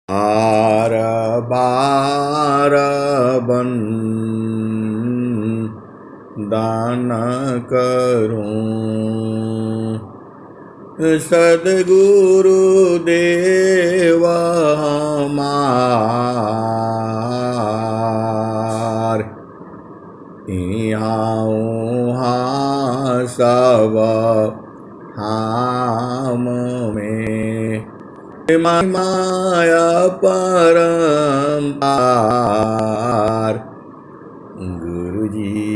बार बार बन दान करूं सद्गुरु देव हमार यहाँ सब हम में माया परम्पार गुरुजी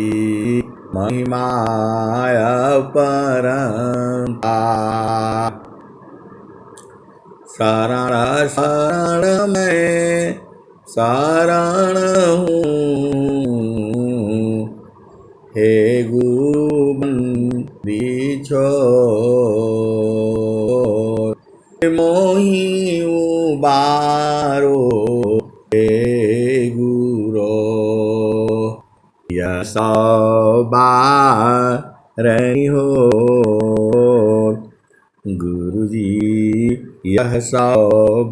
महिमाया परम्पार शरण शरण मैं शरण हूँ हे गुरु बंदी छोड़ मोहि उबारो हे गुरो यह बारनी हो गुरुजी यह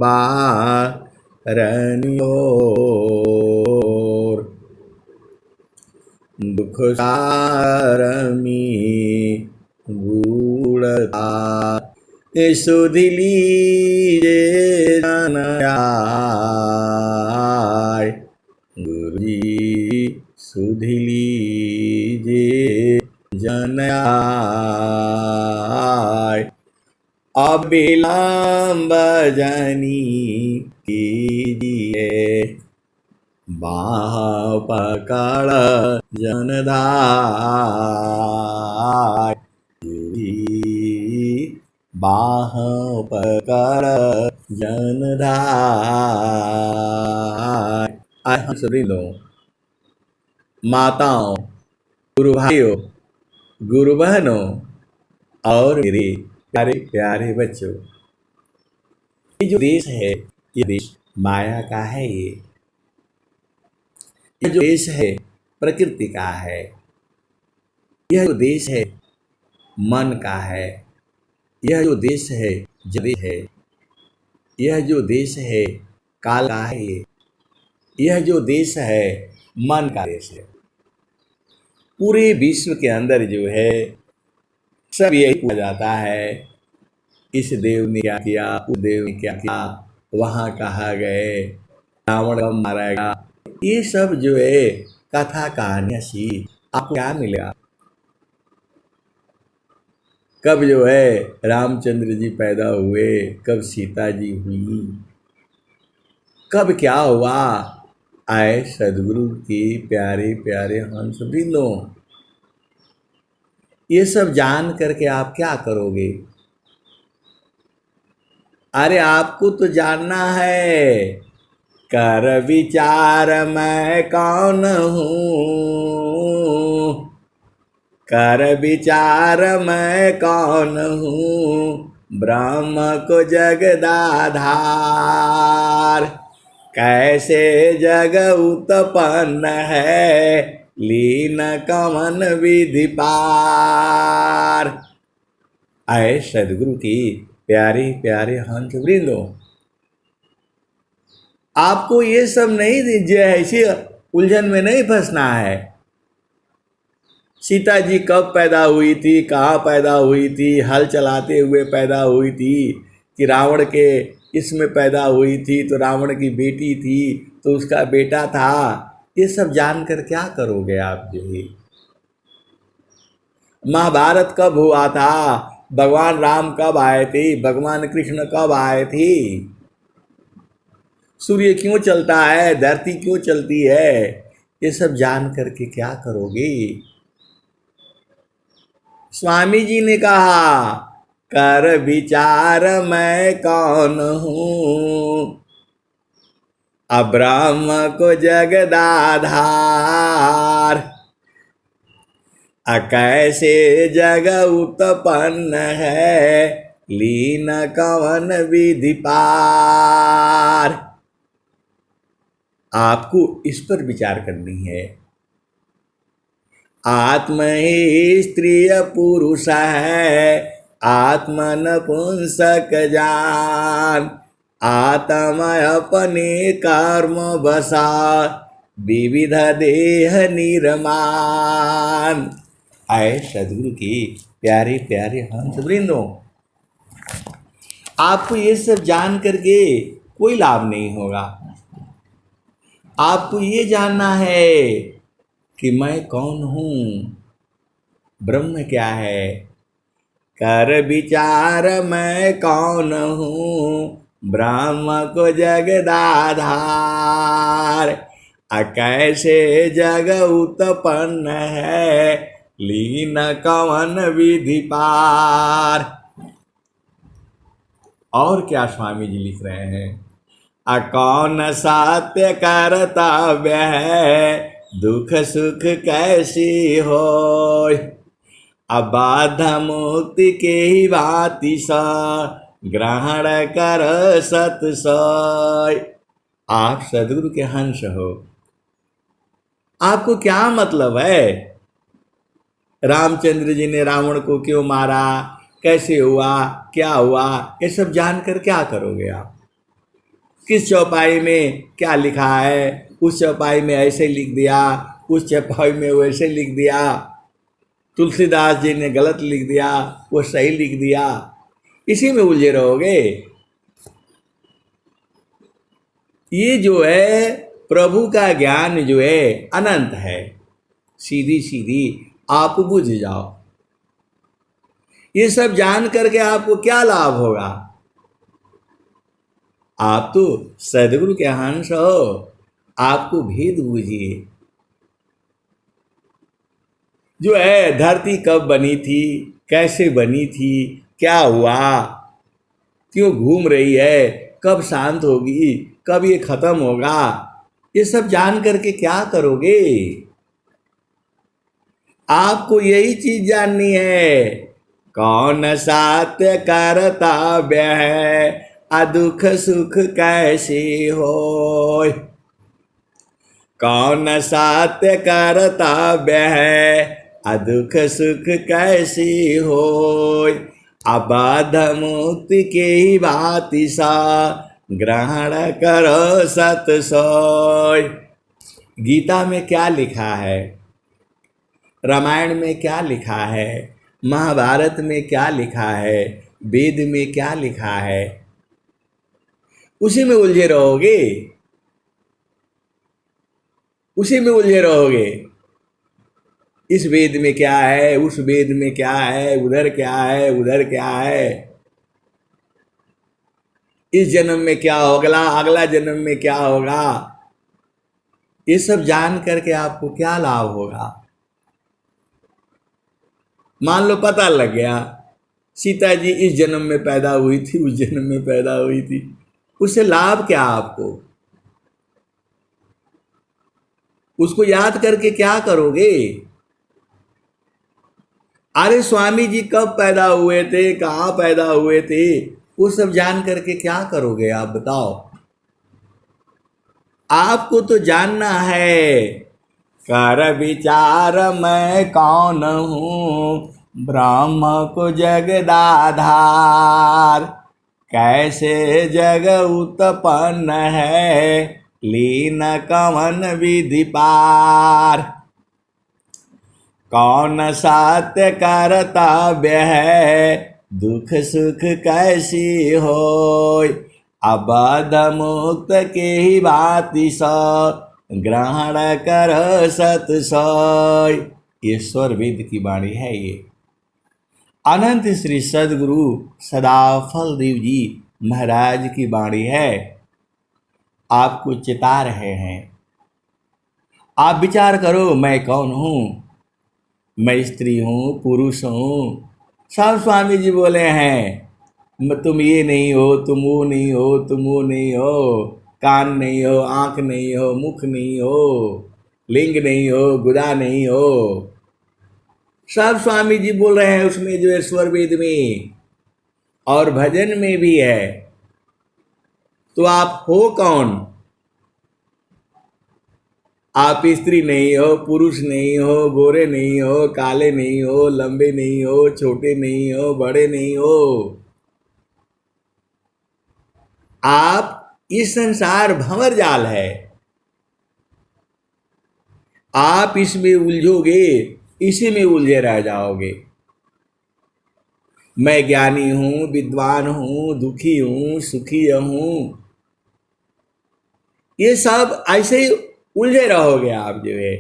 बारनी हो दुख सारमी गूढ़ता सुध लीजे जन आय गुरुजी सुध लीजे जन आय अविलंब जनी कीजिए बाह पकड़ जनधाय बाह पकड़ जनधाय। हम सभी लोग माताओं, गुरु भाइयों, गुरु बहनों और मेरे प्यारे प्यारे बच्चों, ये जो देश है ये देश माया का है। ये जो देश है प्रकृति का है। यह जो देश है मन का है। यह जो देश है जड़ है। यह जो देश है काल का है। यह जो देश है मन का देश है। पूरे विश्व के अंदर जो है सब यही पूछा जाता है, इस देव ने क्या किया, उस देव ने क्या किया, वहाँ कहाँ गए, रावण कब मारा गया। ये सब जो है कथा कहानियाँ सी आपको क्या मिलेगा। कब जो है रामचंद्र जी पैदा हुए, कब सीता जी हुई, कब क्या हुआ। आए सदगुरु की प्यारे प्यारे हंस वृंदों, ये सब जान करके आप क्या करोगे। अरे आपको तो जानना है, कर विचार मैं कौन हूँ, कर विचार मैं कौन हूँ, ब्रह्म को जगदाधार। कैसे जग उत्पन्न है, लीन कमन विधि पार। आए सदगुरु की प्यारे प्यारे हंस वृंदों, आपको ये सब नहीं दीजिए, ऐसी उलझन में नहीं फंसना है। सीता जी कब पैदा हुई थी, कहाँ पैदा हुई थी, हल चलाते हुए पैदा हुई थी कि रावण के इसमें पैदा हुई थी, तो रावण की बेटी थी तो उसका बेटा था। ये सब जानकर क्या करोगे आप। जो ही महाभारत कब हुआ था, भगवान राम कब आए थे, भगवान कृष्ण कब आए थे, सूर्य क्यों चलता है, धरती क्यों चलती है, ये सब जान करके क्या करोगे। स्वामी जी ने कहा, कर विचार मैं कौन हूँ, अब्रह्म को जगदाधार। कैसे जग उत्पन्न है, लीन कवन विधि पार। आपको इस पर विचार करनी है। आत्म ही स्त्री पुरुष है, आत्म नपुंसक जान। आत्मा अपने कर्म बसा विविध देह निर्माण। आए सदगुरु की प्यारे प्यारे हंस वृंदों, आपको ये सब जान करके कोई लाभ नहीं होगा। आपको ये जानना है कि मैं कौन हूँ, ब्रह्म क्या है। कर विचार मैं कौन हूँ, ब्रह्म को जगदाधार। कैसे जग उत्पन्न है, लीन कवन विधि पार। और क्या स्वामी जी लिख रहे हैं, कौन सत्य कर्तव्य है, दुख सुख कैसी होय। अबाध मुक्ति के ही भांति सा ग्रहण कर सत सोय। आप सदगुरु के हंस हो, आपको क्या मतलब है रामचंद्र जी ने रावण को क्यों मारा, कैसे हुआ, क्या हुआ, ये सब जानकर क्या करोगे आप। किस चौपाई में क्या लिखा है, उस चौपाई में ऐसे लिख दिया, उस चौपाई में वैसे लिख दिया, तुलसीदास जी ने गलत लिख दिया, वो सही लिख दिया, इसी में उलझे रहोगे। ये जो है प्रभु का ज्ञान जो है अनंत है, सीधी सीधी आप बुझ जाओ। ये सब जान करके आपको क्या लाभ होगा। आप तो सदगुरु के हंस हो, आपको भेद बूझिए। जो है धरती कब बनी थी, कैसे बनी थी, क्या हुआ, क्यों घूम रही है, कब शांत होगी, कब ये खत्म होगा, ये सब जान करके क्या करोगे। आपको यही चीज जाननी है, कौन सत्य कर्तव्य है, दुख सुख कैसे होय। कौन सत्य कर्तव्य है, दुख सुख कैसी होय। अबाध मुक्ति के ही भांति सा ग्रहण करो सत सोय। गीता में क्या लिखा है, रामायण में क्या लिखा है, महाभारत में क्या लिखा है, वेद में क्या लिखा है, उसी में उलझे रहोगे, उसी में उलझे रहोगे। इस वेद में क्या है, उस वेद में क्या है, उधर क्या है, उधर क्या है, इस जन्म में क्या होगा, अगला जन्म में क्या होगा, ये सब जान करके आपको क्या लाभ होगा। मान लो पता लग गया सीता जी इस जन्म में पैदा हुई थी, उस जन्म में पैदा हुई थी, उससे लाभ क्या आपको, उसको याद करके क्या करोगे। अरे स्वामी जी कब पैदा हुए थे, कहाँ पैदा हुए थे, वो सब जान करके क्या करोगे आप बताओ। आपको तो जानना है, कर विचार मैं कौन हूँ, ब्रह्म को जगदाधार। कैसे जग उत्पन्न है, लीन कवन विधि पार। कौन सत्य कर्तव्य है, दुख सुख कैसी होय। अबाध मुक्त के ही भांति सा ग्रहण कर सत सोय। ये स्वर वेद की वाणी है। ये अनंत श्री सदगुरु सदाफल देव जी महाराज की वाणी है। आपको चिता रहे हैं। आप विचार करो, मैं कौन हूँ, मैं स्त्री हूँ, पुरुष हूँ। सब स्वामी जी बोले हैं, तुम ये नहीं हो, तुम वो नहीं हो, तुम वो नहीं हो, कान नहीं हो, आँख नहीं हो, मुख नहीं हो, लिंग नहीं हो, गुदा नहीं हो। सब स्वामी जी बोल रहे हैं उसमें जो है स्वर वेद में और भजन में भी है। तो आप हो कौन। आप स्त्री नहीं हो, पुरुष नहीं हो, गोरे नहीं हो, काले नहीं हो, लंबे नहीं हो, छोटे नहीं हो, बड़े नहीं हो। आप इस संसार भंवर जाल है, आप इसमें उलझोगे, इसी में उलझे रह जाओगे। मैं ज्ञानी हूं, विद्वान हूं, दुखी हूं, सुखी हूं, ये सब ऐसे ही उलझे रहोगे आप जो है।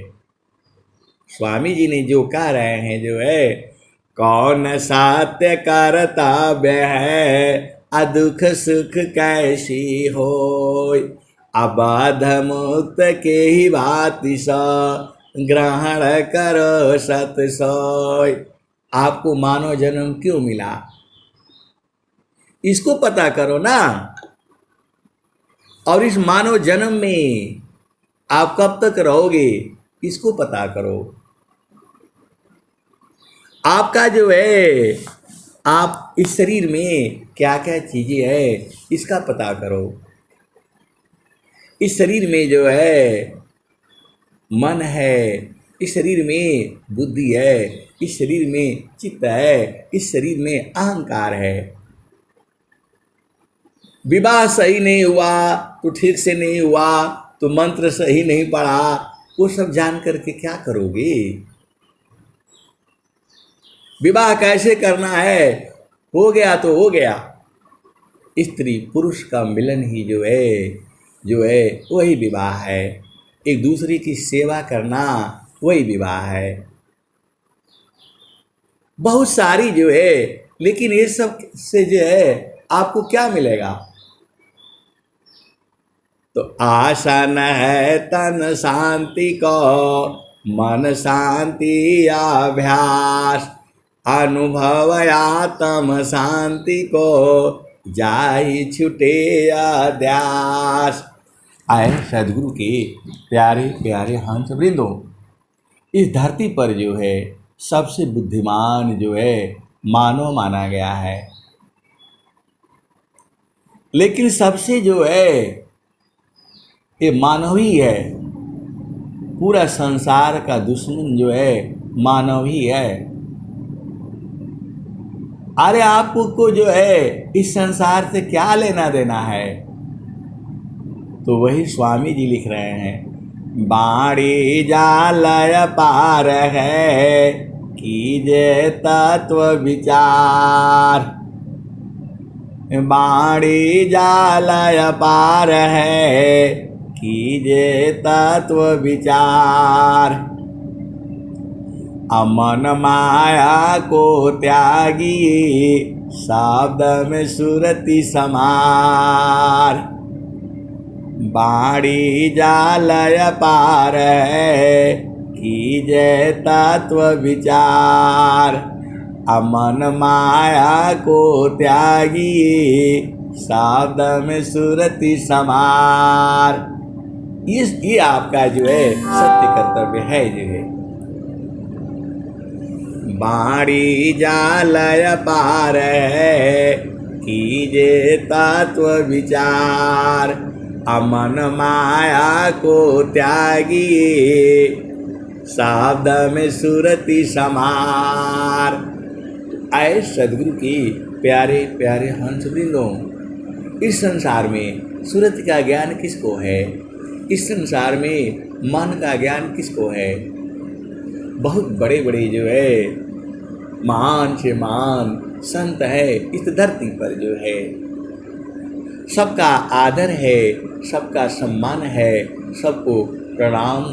स्वामी जी ने जो कह रहे हैं जो है, कौन सत्य कर्तव्य है, अदुख सुख कैसी होय, अबाध मुक्त के ही भांति स ग्रहण करो सत सोय। आपको मानव जन्म क्यों मिला, इसको पता करो ना। और इस मानव जन्म में आप कब तक रहोगे, इसको पता करो। आपका जो है, आप इस शरीर में क्या क्या चीजें है, इसका पता करो। इस शरीर में जो है मन है, इस शरीर में बुद्धि है, इस शरीर में चित्त है, इस शरीर में अहंकार है। विवाह सही नहीं हुआ तो ठीक से नहीं हुआ, तो मंत्र सही नहीं पढ़ा, वो सब जान करके क्या करोगे। विवाह कैसे करना है, हो गया तो हो गया। स्त्री पुरुष का मिलन ही जो है वही विवाह है। एक दूसरे की सेवा करना वही विवाह है। बहुत सारी जो है, लेकिन ये सब से जो है आपको क्या मिलेगा। तो आसन है तन शांति को, मन शांति अभ्यास, अनुभव आत्म शांति को, जाहि छुटे अध्यास। आए सदगुरु के प्यारे प्यारे हंस वृंदों, इस धरती पर जो है सबसे बुद्धिमान जो है मानव माना गया है, लेकिन सबसे जो है ये मानव ही है। पूरा संसार का दुश्मन जो है मानव ही है। अरे आपको जो है इस संसार से क्या लेना देना है। तो वही स्वामी जी लिख रहे हैं, बाणी जालय पार है, कीजे तत्व विचार। बाणी जालय पार है, कीजे तत्व विचार। अमन माया को त्यागी, शब्द में सुरति समार। बाणी जालय पार है, कीजे तत्व विचार। अमन माया को त्यागी, शब्द में सुरति समार। ये आपका जो है सत्य कर्तव्य है जो है। बाणी जालय पार है, कीजे तत्व विचार। अमन माया को त्यागी, शब्द में सुरति समार। आए सदगुरु की प्यारे प्यारे हंस वृंदों, इस संसार में सुरति का ज्ञान किसको है, इस संसार में मन का ज्ञान किसको है। बहुत बड़े बड़े जो है महान से महान संत है इस धरती पर जो है, सबका आदर है, सबका सम्मान है, सबको प्रणाम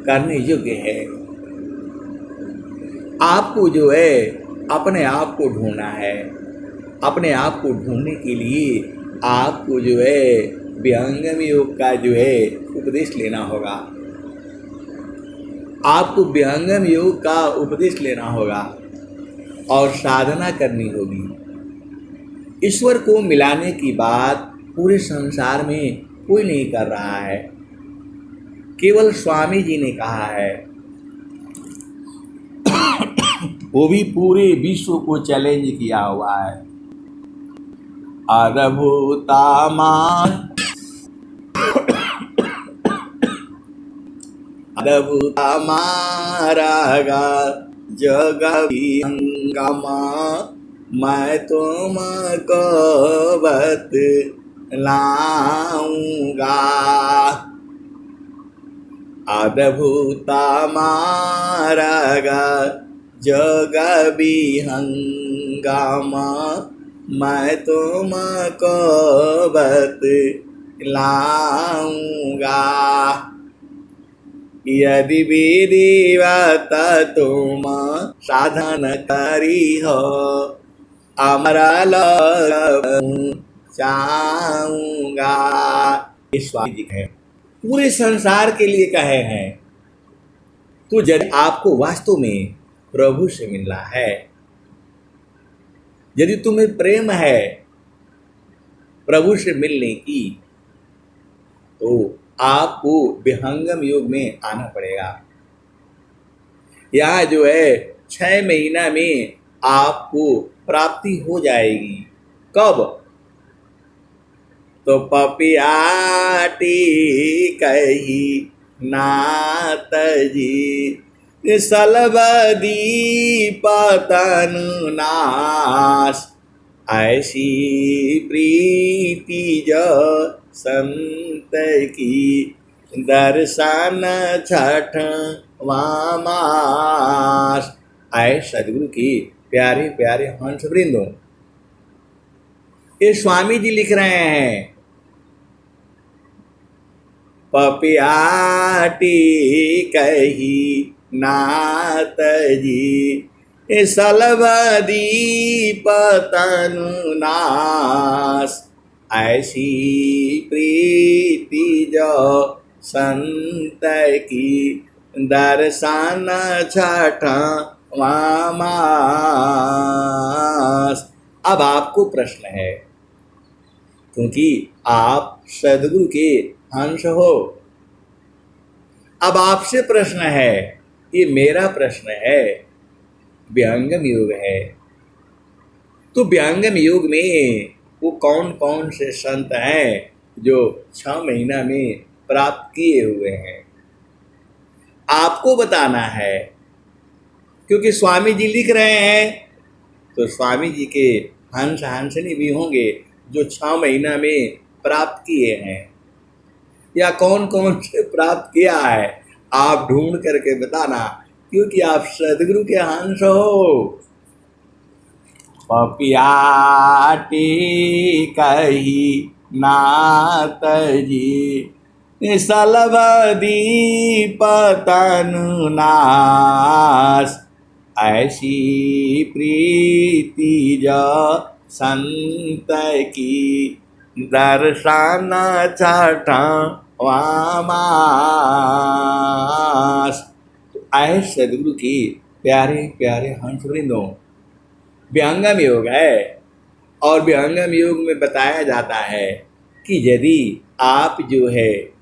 करने योग्य है। आपको जो है अपने आप को ढूंढना है। अपने आप को ढूंढने के लिए आपको जो है विहंगम योग का जो है उपदेश लेना होगा। आपको विहंगम योग का उपदेश लेना होगा और साधना करनी होगी। ईश्वर को मिलाने की बात पूरे संसार में कोई नहीं कर रहा है, केवल स्वामी जी ने कहा है। वो भी पूरे विश्व को चैलेंज किया हुआ है। अद्भुता मान अद्भुता मारागा जगविहंगमा मैं तुमको बतलाऊंगा। अद्भुत मार्ग जोग विहंगम मैं तुमको बतलाऊंगा। यदि विधिवत तुम साधन करी हो अमरा चाहूंगा। ये स्वामी जी कहे पूरे संसार के लिए कहे हैं। तो यदि आपको वास्तव में प्रभु से मिलना है, यदि तुम्हें प्रेम है प्रभु से मिलने की, तो आपको विहंगम योग में आना पड़ेगा। यहाँ जो है 6 महीना में आपको प्राप्ति हो जाएगी। कब? तो पपियाटी कही नाथ जी सलबदी पतन नाश ऐसी प्रीति जो संत की दर्शन छठ वामास। आए सदगुरु की प्यारे प्यारे हंस वृंदों, ये स्वामी जी लिख रहे हैं पपियाटी कही नाथ जी सलबदी पतनु नाश ऐसी प्रीति जो संत की दर्शन छठ वामास। अब आपको प्रश्न है, क्योंकि आप सदगुरु के अंश हो। अब आपसे प्रश्न है, ये मेरा प्रश्न है, विहंगम योग है। तो विहंगम योग में वो कौन कौन से संत हैं जो 6 महीना में प्राप्त किए हुए हैं, आपको बताना है। क्योंकि स्वामी जी लिख रहे हैं, तो स्वामी जी के हंस हंसनी भी होंगे जो 6 महीना में प्राप्त किए हैं, या कौन कौन से प्राप्त किया है आप ढूंढ करके बताना, क्योंकि आप सदगुरु के हंस हो। पपियाटी कही नाथ जी सलबदी पतनु नाश ऐसी प्रीति जो संत की दर्शन छठ वामास। तो आए सदगुरु की प्यारे प्यारे हंस वृंदों, विहंगम योग है। और विहंगम योग में बताया जाता है कि यदि आप जो है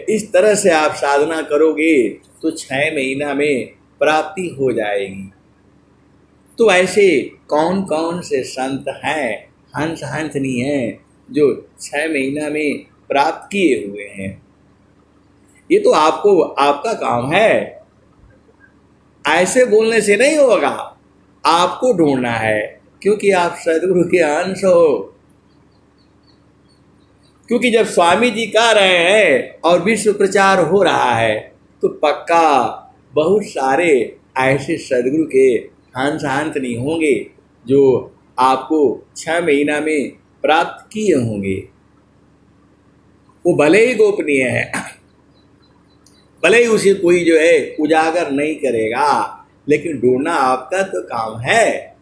इस तरह से आप साधना करोगे तो 6 महीना में प्राप्ति हो जाएगी। तो ऐसे कौन कौन से संत हैं, हंस हंसनी हैं जो 6 महीना में प्राप्त किए हुए हैं? ये तो आपको आपका काम है, ऐसे बोलने से नहीं होगा, आपको ढूंढना है, क्योंकि आप सदगुरु के अंश हो। क्योंकि जब स्वामी जी कह रहे हैं और विश्व प्रचार हो रहा है, तो पक्का बहुत सारे ऐसे सदगुरु के हंस हंसनी होंगे जो आपको 6 महीना में प्राप्त किए होंगे। वो भले ही गोपनीय है, भले ही उसे कोई जो है उजागर नहीं करेगा, लेकिन ढूंढना आपका तो काम है।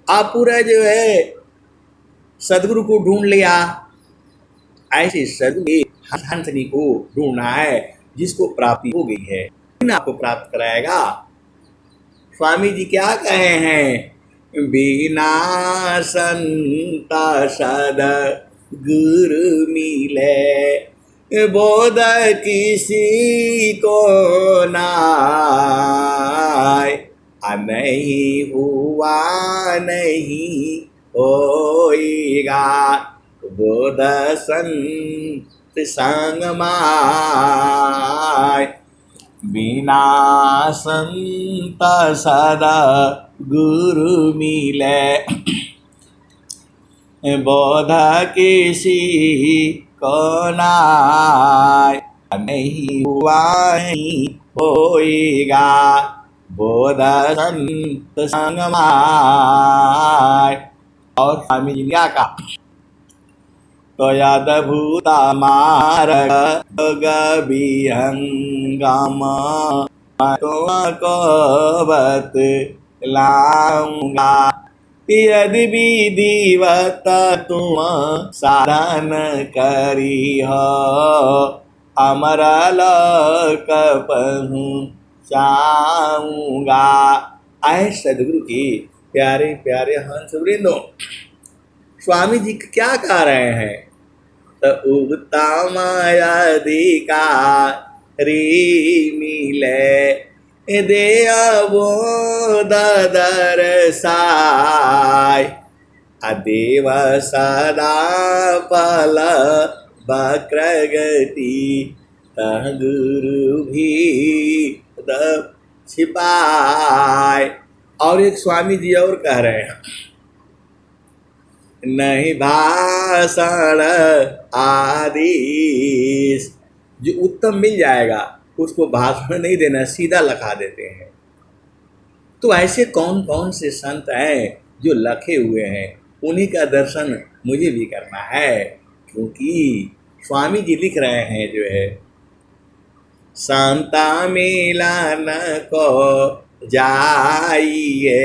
आप पूरा जो है सदगुरु को ढूंढ लिया, ऐसे सदगुरु के हंसनी को ढूंढना है जिसको प्राप्ति हो गई है, आपको प्राप्त कराएगा। स्वामी जी क्या कहे हैं? बिना संता सद गुरु मिले बोध किसी को नाय, नहीं हुआ नहीं होएगा बोध संत संग माय। बिना संत सदा गुरु मिले बोध किसी को नाय नहीं हुआ नहीं होएगा बोध संत संग माय। और स्वामी जी ने क्या कहा तो यद भूता मार्ग विहंगम को बतलाऊंगा यदि विधिवत तुम साधन करी हो अमर लोक पहुँचाऊंगा। आए सदगुरु की प्यारे प्यारे हंस वृंदों, स्वामी जी क्या कह रहे हैं तो उत्तम अधिकारी मिले दे बोध दर्शाय अदेव सदा पल वक्रगति तह गुरु भी छिपाए। और एक स्वामी जी और कह रहे हैं नहीं भाषण आदेश जो उत्तम मिल जाएगा उसको भाषण नहीं देना सीधा लिखा देते हैं। तो ऐसे कौन कौन से संत हैं जो लखे हुए हैं उन्हीं का दर्शन मुझे भी करना है क्योंकि स्वामी जी लिख रहे हैं जो है संता मिलन को जाइए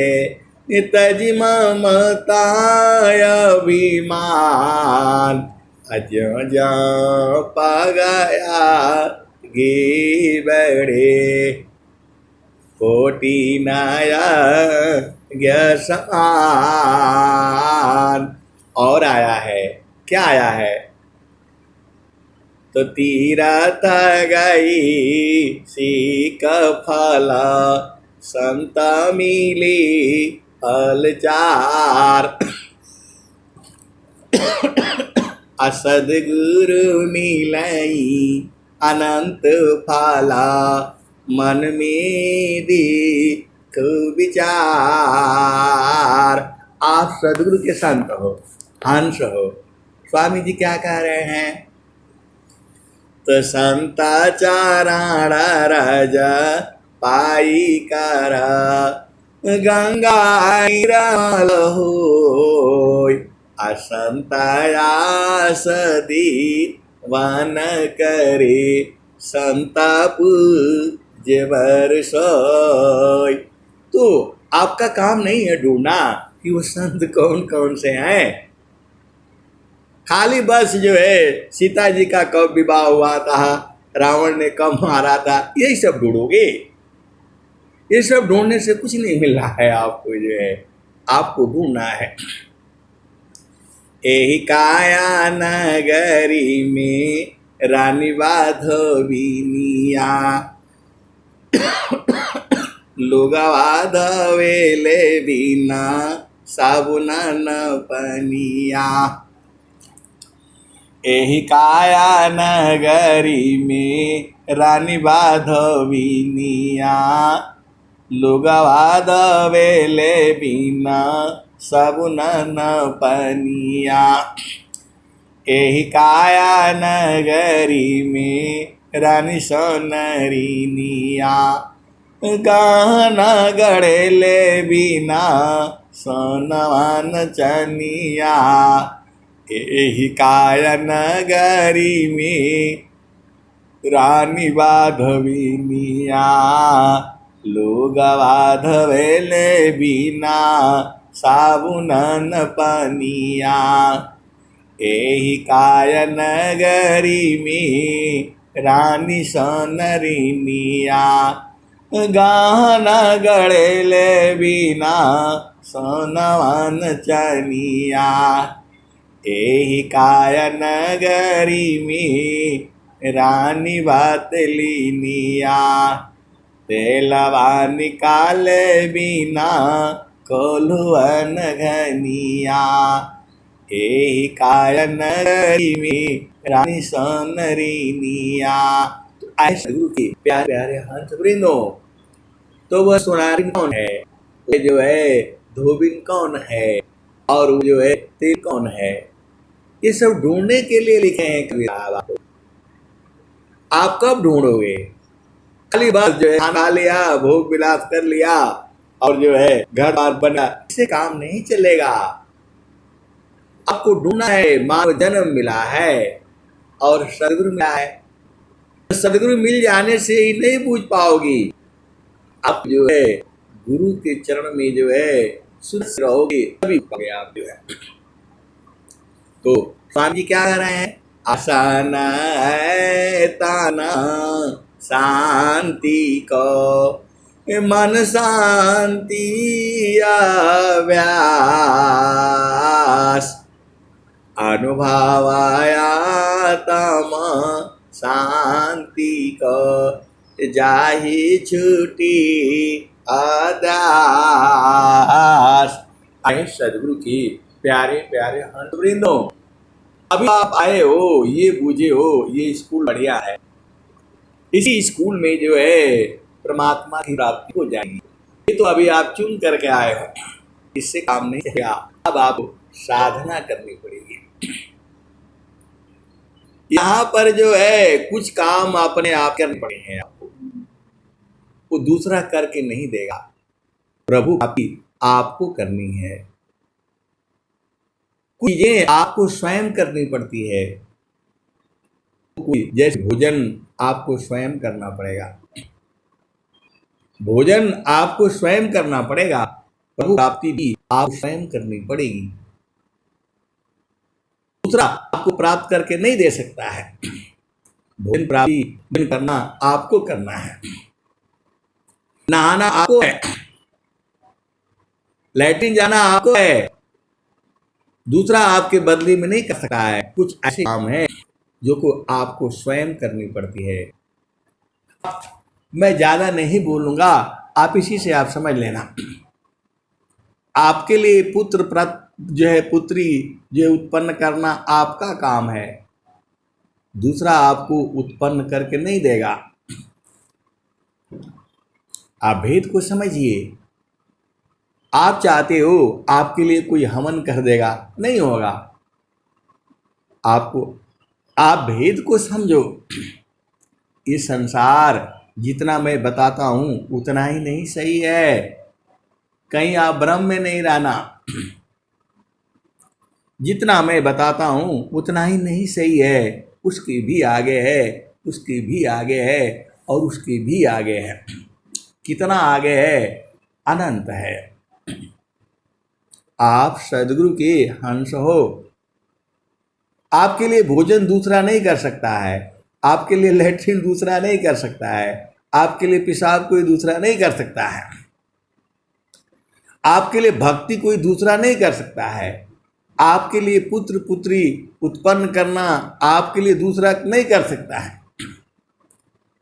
तज ममताय अभिमान अजो जो पगया गे बड़े कोटि नया समान। और आया है क्या आया है तो तीरथ गई सीक फल संत मिली फलचार असदगुरु मिलई अनंत फला मन में दीख विचार। आप सदगुरु के संत हो हंस हो। स्वामी जी क्या कह रहे हैं तो संता चारण रज पाई कर गंगा होय असंतया सदी वन करे संता पूज्य वर्षोय। तो आपका काम नहीं है ढूंढना कि वो संत कौन कौन से हैं, खाली बस जो है सीता जी का कब विवाह हुआ था, रावण ने कब मारा था, यही सब ढूंढोगे। ये सब ढूंढने से कुछ नहीं मिल रहा है आपको, जो है आपको ढूंढना है। एही काया नगरी में रानी वाधविनिया लोगवा धवेले बिना साबुन न पनिया। एही काया नगरी में रानी वाधविनिया लोगवा धवेले बिना साबुन न पनिया। एही काया नगरी में रानी सोनरिनिया गाना गड़ेले बिना सोनवान चनिया। एही काया नगरी में रानी वाधविनिया लोगवा धवेले बिना साबुन न पनिया। एही काया नगरी में रानी सोनरिनिया गाना गड़ेले बिना सोनवान चनिया। एही काया नगरी में रानी बातलिनिया तेलवा निकाले बिना कोल्हुअन घनिया। एही काया नगरी में रानी सोनरिनिया। तो आए सदगुरु के प्यारे प्यारे हंस वृंदो, तो वह सोनारी कौन है, वो जो है धोबिन कौन है, और वो जो है तेल कौन है, ये सब ढूंढने के लिए लिखे हैं कबीर साहब। आप कब ढूंढोगे? खाली बस जो है खाना लिया, भोग विलास कर लिया और जो है घर बार बना, इससे काम नहीं चलेगा। आपको ढूंढना है, मानव जन्म मिला है और सदगुरु मिला है। सदगुरु मिल जाने से ही नहीं पूछ पाओगी, आप जो है गुरु के चरण में जो है शुद्ध रहोगे, तभी पाओगे आप जो है। तो स्वामी जी क्या कह रहे हैं? आसान है ताना शांति को, मन शांति अभ्यास, अनुभवाया तम शांति को, जाहि छूटी आदास। आए सदगुरु की प्यारे प्यारे हंस वृंदो, अभी आप आए हो, ये बूझे हो ये स्कूल बढ़िया है, इसी स्कूल में जो है परमात्मा की प्राप्ति हो जाएगी। ये तो अभी आप चुन करके आए हो, इससे काम नहीं चलेगा। अब आपको साधना करनी पड़ेगी। यहाँ पर जो है कुछ काम अपने आप करने पड़े हैं आपको, वो दूसरा करके नहीं देगा। प्रभु आपको करनी है, कुछ चीजें आपको स्वयं करनी पड़ती है। कोई जैसे भोजन आपको स्वयं करना पड़ेगा, भोजन आपको स्वयं करना पड़ेगा, प्रभु प्राप्ति भी आपको स्वयं करनी पड़ेगी। दूसरा आपको प्राप्त करके नहीं दे सकता है। भोजन प्राप्ति करना आपको करना है, नहाना आपको है, लैट्रिन जाना आपको है, दूसरा आपके बदले में नहीं कर सकता है। कुछ ऐसे काम हैं जो को आपको स्वयं करनी पड़ती है। मैं ज्यादा नहीं बोलूंगा, आप इसी से आप समझ लेना। आपके लिए पुत्र जो है पुत्री जो उत्पन्न करना आपका काम है, दूसरा आपको उत्पन्न करके नहीं देगा। आप भेद को समझिए। आप चाहते हो आपके लिए कोई हवन कर देगा, नहीं होगा। आपको आप भेद को समझो। इस संसार जितना मैं बताता हूं उतना ही नहीं सही है, कहीं आप भ्रम में नहीं रहना। जितना मैं बताता हूं उतना ही नहीं सही है, उसके भी आगे है, उसके भी आगे है और उसके भी आगे है। कितना आगे है? अनंत है। आप सदगुरु के हंस हो। आपके लिए भोजन दूसरा नहीं कर सकता है, आपके लिए लैट्रिन दूसरा नहीं कर सकता है, आपके लिए पेशाब कोई दूसरा नहीं कर सकता है, आपके लिए भक्ति कोई दूसरा नहीं कर सकता है, आपके लिए पुत्र पुत्री उत्पन्न करना आपके लिए दूसरा नहीं कर सकता है।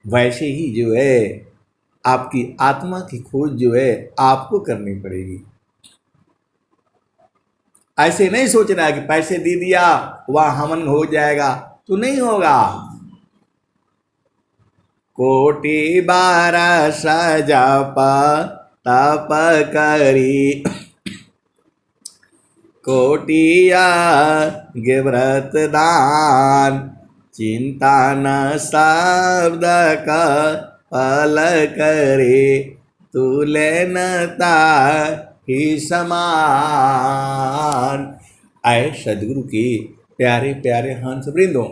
वैसे ही जो है आपकी आत्मा की खोज जो है आपको करनी पड़ेगी। ऐसे नहीं सोचना कि पैसे दे दिया वह हवन हो जाएगा, तो नहीं होगा। कोटि बारह जप तप करी, कोटिया व्रत दान, चिंता न शब्द का फल करे, तुलनता ही समान। आए सदगुरु के प्यारे प्यारे हंस वृंदों,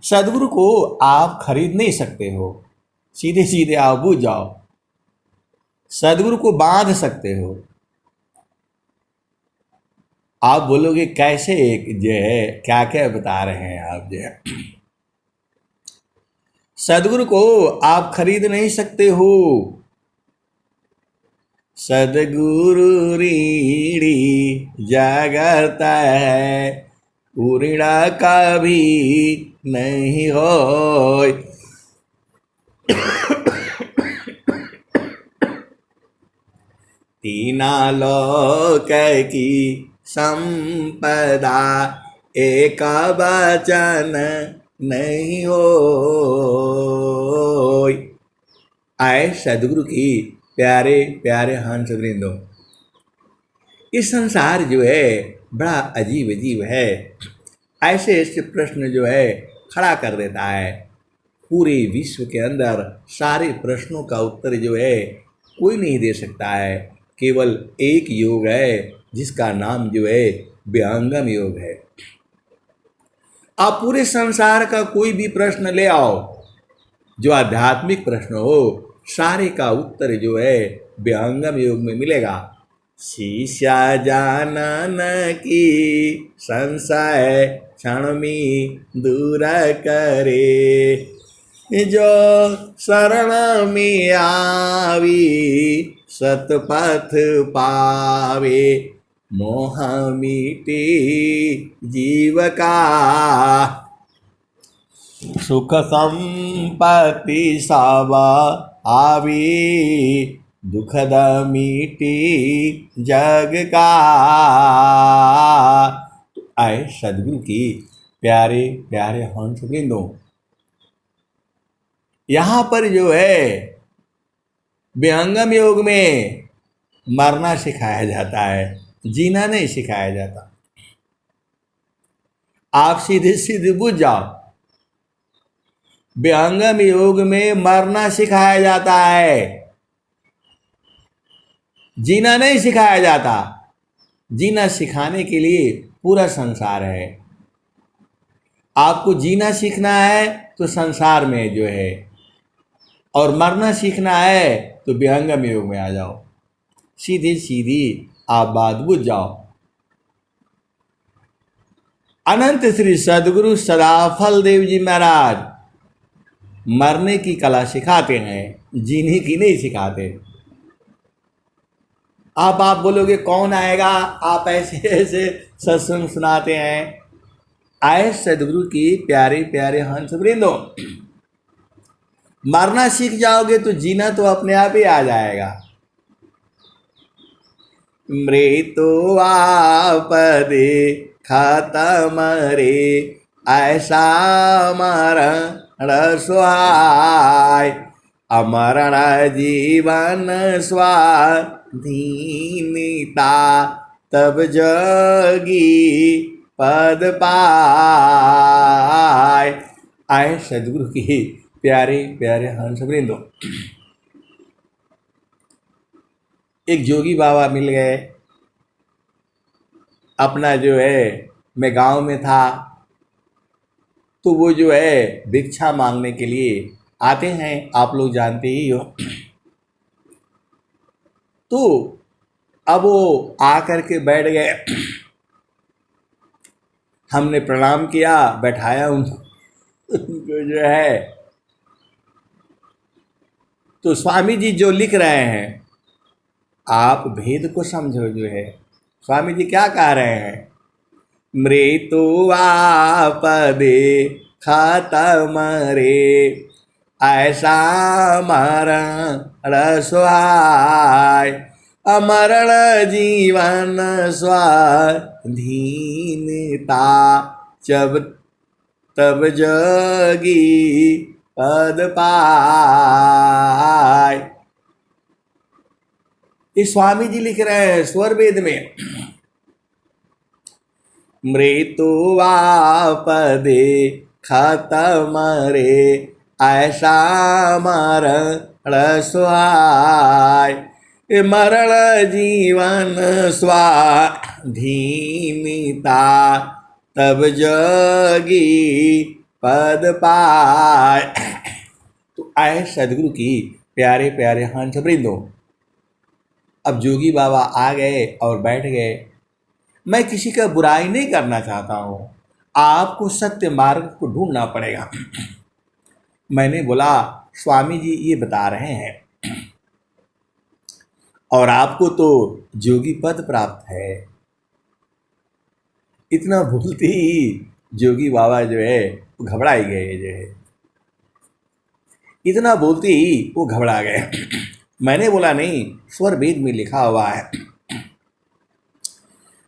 सदगुरु को आप खरीद नहीं सकते हो, सीधे सीधे आओ बुझ जाओ। सदगुरु को बांध सकते हो। आप बोलोगे कैसे, जो है क्या क्या बता रहे हैं आप जो है। सदगुरु को आप खरीद नहीं सकते हो। सदगुरु ऋणी जगत है, ऋण कभी नहीं हो। तीना लोक की संपदा, एक वचन नहीं हो। आए सदगुरु की प्यारे प्यारे हंस वृंदो, इस संसार जो है बड़ा अजीब अजीब है। ऐसे ऐसे प्रश्न जो है खड़ा कर देता है। पूरे विश्व के अंदर सारे प्रश्नों का उत्तर जो है कोई नहीं दे सकता है। केवल एक योग है जिसका नाम जो है विहंगम योग है। आप पूरे संसार का कोई भी प्रश्न ले आओ जो आध्यात्मिक प्रश्न हो, सारे का उत्तर जो है विहंगम योग में मिलेगा। शिष्या जानन की संशय क्षण में दूर करे, जो शरण में आवी सतपथ पावे, मोह मिटे जीव का, सुख संपत्ति सब आवी, दुखद मिटी जग का। तो आए सदगुरु की प्यारे प्यारे हंस वृंदो, यहाँ पर जो है विहंगम योग में मरना सिखाया जाता है, जीना नहीं सिखाया जाता। आप सीधे सीधे बुझ जाओ, विहंगम योग में मरना सिखाया जाता है, जीना नहीं सिखाया जाता। जीना सिखाने के लिए पूरा संसार है। आपको जीना सीखना है तो संसार में जो है, और मरना सीखना है तो विहंगम योग में आ जाओ। सीधी सीधी आप बात बुझ जाओ। अनंत श्री सदगुरु सदाफल देव जी महाराज मरने की कला सिखाते हैं, जीने की नहीं सिखाते। आप बोलोगे कौन आएगा, आप ऐसे ऐसे सत्संग सुनाते हैं। आए सदगुरु की प्यारे प्यारे हंस वृंदो, मरना सीख जाओगे तो जीना तो अपने आप ही आ जाएगा। मृत्यु आपदे खत्म रे, ऐसा मरण सुहाय, अमरण जीवन स्वाधीनता, तब जगी पद पाय। आए सदगुरु की प्यारे प्यारे हंस वृंदो, एक जोगी बाबा मिल गए। अपना जो है, मैं गांव में था तो वो जो है भिक्षा मांगने के लिए आते हैं, आप लोग जानते ही हो। तो अब वो आकर के बैठ गए। हमने प्रणाम किया, बैठाया उनको जो है। तो स्वामी जी जो लिख रहे हैं, आप भेद को समझो। जो है स्वामी जी क्या कह रहे हैं, मृत्यु आपदे खत्म रे, ऐसा मरण सुहाय, अमरण जीवन स्वाधीनता, जब तब जगी पद पाय। ये स्वामी जी लिख रहे हैं स्वर वेद में। मृत्यु आपदे खत्म रे, ऐसा मरण सुहाय, मरण जीवन स्वाधीनता, तब जगी पद पाय। तो आए सदगुरु की प्यारे प्यारे हंस वृंदो, अब जोगी बाबा आ गए और बैठ गए। मैं किसी का बुराई नहीं करना चाहता हूँ, आपको सत्य मार्ग को ढूंढना पड़ेगा। मैंने बोला स्वामी जी ये बता रहे हैं, और आपको तो जोगी पद प्राप्त है। इतना भूलते ही जोगी बाबा जो है वो घबरा ही गए। जो है इतना बोलते ही वो घबरा गए। मैंने बोला नहीं, स्वर वेद में लिखा हुआ है,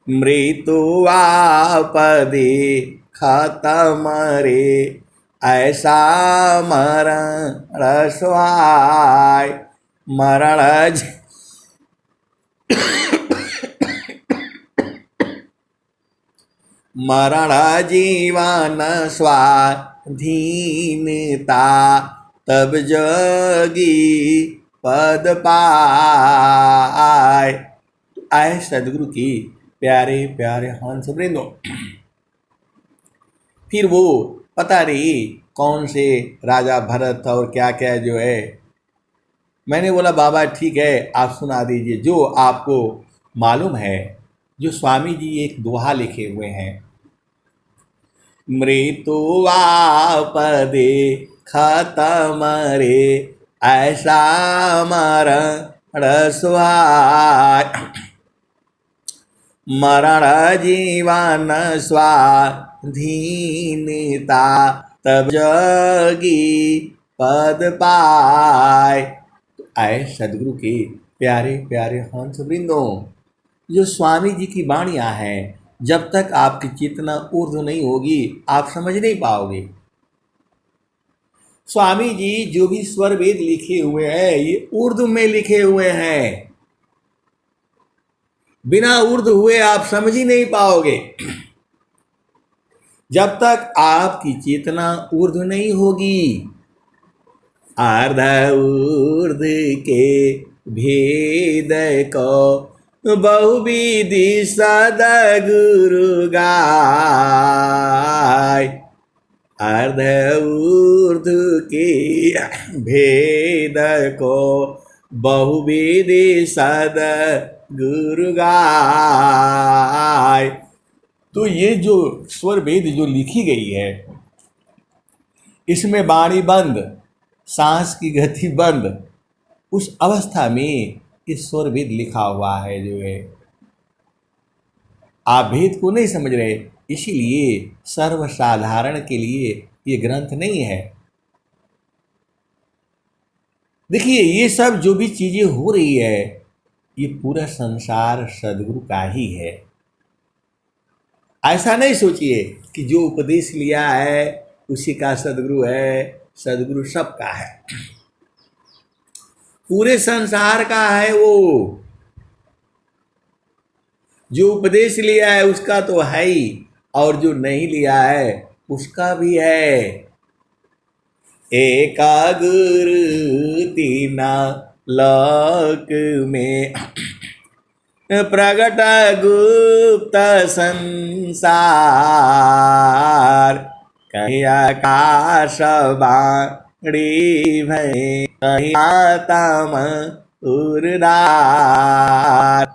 मृत्यु आपदे खत्म रे, ऐसा मरण स्वाय मरण मरण जीवन स्वाधीनता तब जोगी पद पाए। आए सदगुरु की प्यारे प्यारे हंस वृंदो। फिर वो पता नहीं कौन से राजा भरत और क्या क्या जो है, मैंने बोला बाबा ठीक है आप सुना दीजिए जो आपको मालूम है। जो स्वामी जी एक दोहा लिखे हुए हैं, मृत्युवापदे खत्म रे ऐसा मरण स्वाय मरण जीवन स्वाधीनता तब जोगी पद पाए। आए सदगुरु के प्यारे प्यारे हंस वृंदों। जो स्वामी जी की वाणियाँ हैं, जब तक आपकी चेतना ऊर्ध्व नहीं होगी आप समझ नहीं पाओगे। स्वामी जी जो भी स्वर वेद लिखे हुए हैं ये उर्दू में लिखे हुए हैं, बिना उर्दू हुए आप समझ ही नहीं पाओगे। जब तक आपकी चेतना ऊर्ध्व नहीं होगी। अर्ध ऊर्ध के भेद को बहुविधि सदगुरु गाय। अर्ध ऊर्ध के भेद को बहुविधि सदगुरु गाय। तो ये जो स्वर वेद जो लिखी गई है इसमें वाणी बंद, सांस की गति बंद, उस अवस्था में इस स्वर वेद लिखा हुआ है जो है। आप भेद को नहीं समझ रहे, इसीलिए सर्वसाधारण के लिए ये ग्रंथ नहीं है। देखिए ये सब जो भी चीजें हो रही है ये पूरा संसार सदगुरु का ही है। ऐसा नहीं सोचिए कि जो उपदेश लिया है उसी का सदगुरु है। सदगुरु सबका है, पूरे संसार का है। वो जो उपदेश लिया है उसका तो है ही, और जो नहीं लिया है उसका भी है। एका गुरु तीना लोक में प्रगट गुप्त संसार। कहीं आकाश बाणी भय कहीं आत्म उर्दार।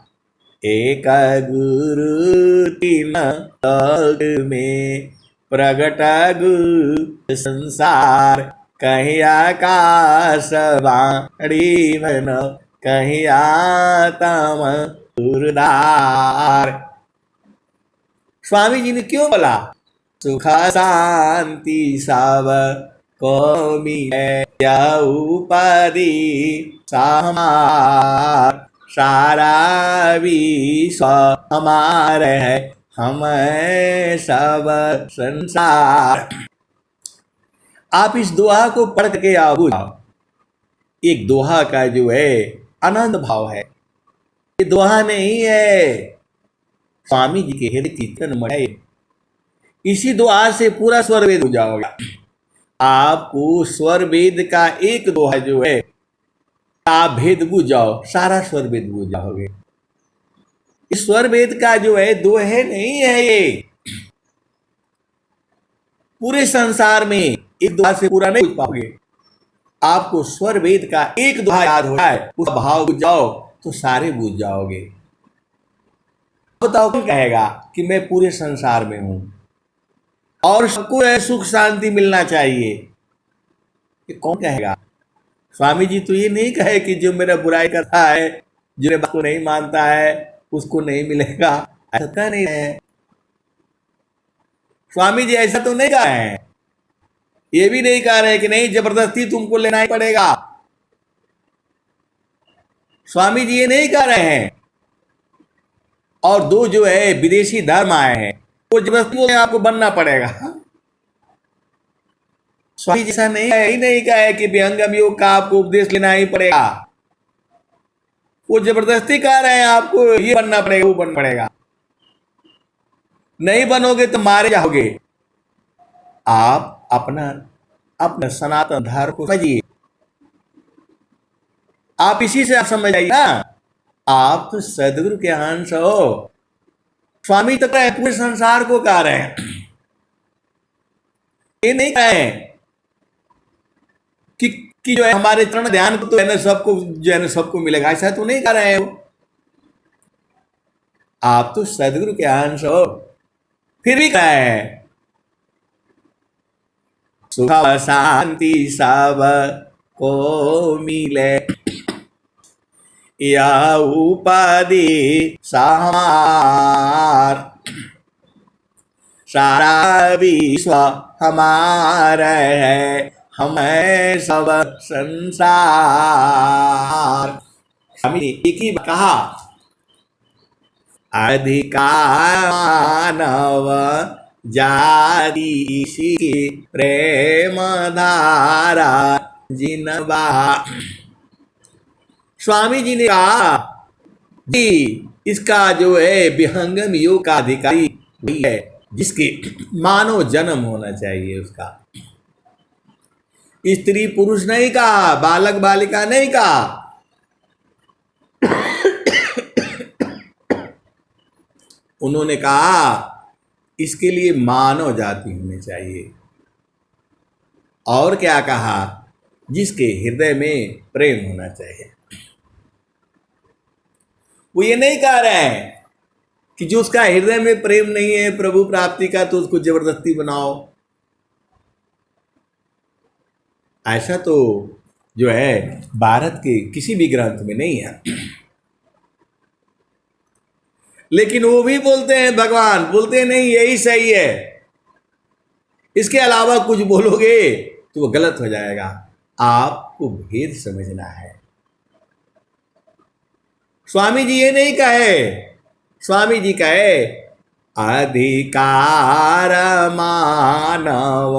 एक गुरु तीन लोक में प्रगट गुप्त संसार। कहीं आकाश बाणी भय कहीं आत्म उर्दार। स्वामी जी ने क्यों बोला सुख शांति सब को मिले यह उपाधि हमार। सारा विश्व हमारे है हम सब संसार। आप इस दोहा को पढ़ के आओ बुझाओ। एक दोहा का जो है आनंद भाव है, ये दोहा नहीं है। स्वामी जी के हृदय कीर्तन मढ़े, इसी दोहा से पूरा स्वर वेद हो जाओगे। आपको स्वर वेद का एक दोहा जो है आप भेद बुझ जाओ, सारा स्वर वेद बुझ जाओगे। इस स्वर वेद का जो है दोहे नहीं है ये। पूरे संसार में एक दोहा से पूरा नहीं बुझ पाओगे। आपको स्वर वेद का एक दोहा याद हो जाए, उस भाव बुझ जाओ तो सारे बुझ जाओगे। बताओ कौन कहेगा कि मैं पूरे संसार में हूं और सबको सुख शांति मिलना चाहिए? ये कौन कहेगा? स्वामी जी तो ये नहीं कहे कि जो मेरा बुराई करता है, जो मेरे बात को नहीं मानता है उसको नहीं मिलेगा, ऐसा नहीं है। स्वामी जी ऐसा तो नहीं कहा है। ये भी नहीं कह रहे कि नहीं जबरदस्ती तुमको लेना ही पड़ेगा। स्वामी जी ये नहीं कह रहे हैं। और दो जो है विदेशी धर्म आए हैं वो जबरदस्ती आपको बनना पड़ेगा। स्वामी जैसा नहीं है, ही नहीं कहा है कि विहंगम योग का आपको उपदेश लेना ही पड़ेगा। वो जबरदस्ती कह रहे हैं आपको ये बनना पड़ेगा, वो बनना पड़ेगा। नहीं बनोगे तो मारे जाओगे। आप अपना अपना सनातन धर्म को समझिए। आप इसी से आप समझ आइए ना। आप तो सदगुरु के अंश हो। स्वामी तो कह पूरे संसार को कह रहे हैं, ये नहीं कह रहे हैं कि जो है हमारे चरण ध्यान को तो है ना सबको, जो है ना सबको मिलेगा, ऐसा तो नहीं कर रहे हैं। आप तो सदगुरु के अंश हो, फिर भी कह रहे हैं सुख शांति सब को मिले, या उपाधि समार, सारा विश्व हमारा है, हमें सब संसार। स्वामी एक ही कहा, अधिकार मानव जाति इसी प्रेम धारा जिनबा। स्वामी जी ने कहा जी इसका जो है विहंगम योग का अधिकारी वही है जिसके मानव जन्म होना चाहिए। उसका स्त्री पुरुष नहीं कहा, बालक बालिका नहीं कहा। उन्होंने कहा इसके लिए मानव जाति होनी चाहिए। और क्या कहा, जिसके हृदय में प्रेम होना चाहिए। वो ये नहीं कह रहे हैं कि जो उसका हृदय में प्रेम नहीं है प्रभु प्राप्ति का तो उसको जबरदस्ती बनाओ। ऐसा तो जो है भारत के किसी भी ग्रंथ में नहीं है। लेकिन वो भी बोलते हैं, भगवान बोलते हैं नहीं यही सही है, इसके अलावा कुछ बोलोगे तो वो गलत हो जाएगा। आपको भेद समझना है। स्वामी जी ये नहीं कहे, स्वामी जी कहे अधिकार मानव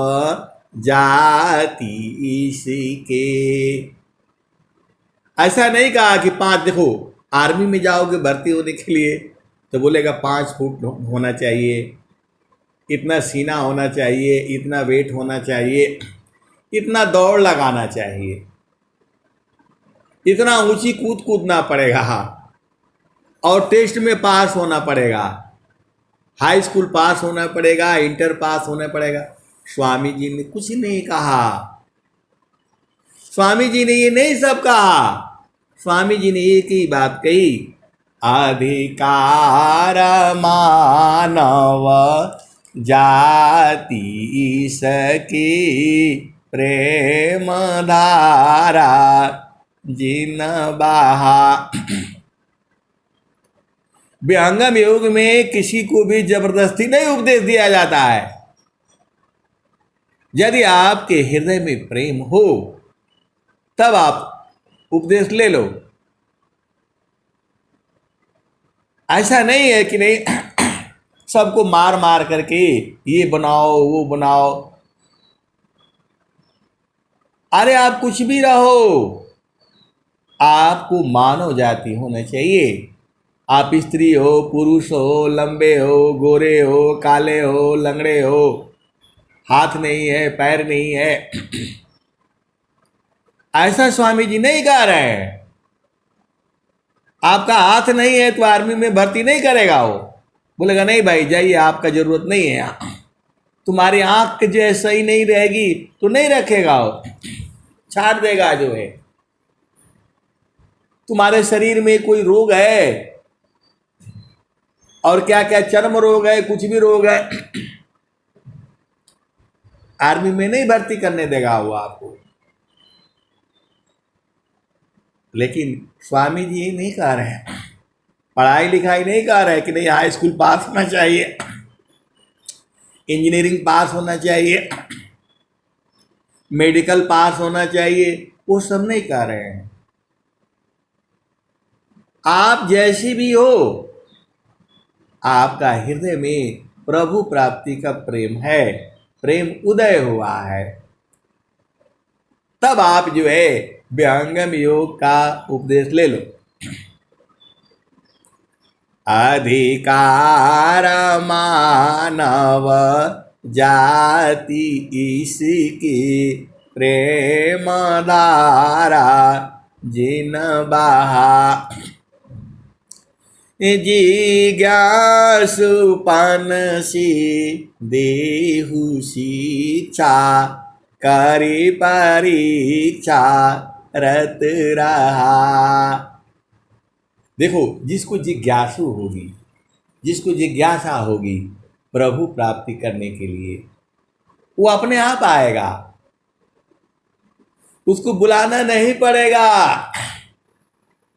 जाति इसके। ऐसा नहीं कहा कि 5, देखो आर्मी में जाओगे भर्ती होने के लिए तो बोलेगा 5 फुट होना चाहिए, इतना सीना होना चाहिए, इतना वेट होना चाहिए, इतना दौड़ लगाना चाहिए, इतना ऊंची कूद कूदना पड़ेगा, और टेस्ट में पास होना पड़ेगा, हाई स्कूल पास होना पड़ेगा, इंटर पास होना पड़ेगा। स्वामी जी ने कुछ नहीं कहा। स्वामी जी ने ये नहीं सब कहा। स्वामी जी ने एक ही बात कही, अधिकार मानव जाति इसकी प्रेम धारा जिन बहा। विहंगम योग में किसी को भी जबरदस्ती नहीं उपदेश दिया जाता है। यदि आपके हृदय में प्रेम हो तब आप उपदेश ले लो। ऐसा नहीं है कि नहीं सबको मार मार करके ये बनाओ वो बनाओ। अरे आप कुछ भी रहो, आपको मानव जाति होना चाहिए। आप स्त्री हो, पुरुष हो, लंबे हो, गोरे हो, काले हो, लंगड़े हो, हाथ नहीं है, पैर नहीं है, ऐसा स्वामी जी नहीं कह रहे हैं। आपका हाथ नहीं है तो आर्मी में भर्ती नहीं करेगा। वो बोलेगा नहीं भाई जाइए, आपका जरूरत नहीं है। तुम्हारी आंख जो है सही नहीं रहेगी तो नहीं रखेगा, वो छाड़ देगा। जो है तुम्हारे शरीर में कोई रोग है और क्या क्या चर्म रोग है, कुछ भी रोग है, आर्मी में नहीं भर्ती करने देगा वो आपको। लेकिन स्वामी जी ये नहीं कह रहे हैं, पढ़ाई लिखाई नहीं कह रहे कि नहीं हाई स्कूल पास होना चाहिए, इंजीनियरिंग पास होना चाहिए, मेडिकल पास होना चाहिए, वो सब नहीं कह रहे हैं। आप जैसी भी हो, आपका हृदय में प्रभु प्राप्ति का प्रेम है, प्रेम उदय हुआ है, तब आप जो है विहंगम योग का उपदेश ले लो। अधिकार मानव जाति इसकी प्रेम धारा जिन बहा जिज्ञासुपन सी देहु शिक्षा करी परीक्षा रत रहा। देखो, जिसको जिज्ञासु होगी, जिसको जिज्ञासा होगी प्रभु प्राप्ति करने के लिए, वो अपने आप आएगा, उसको बुलाना नहीं पड़ेगा।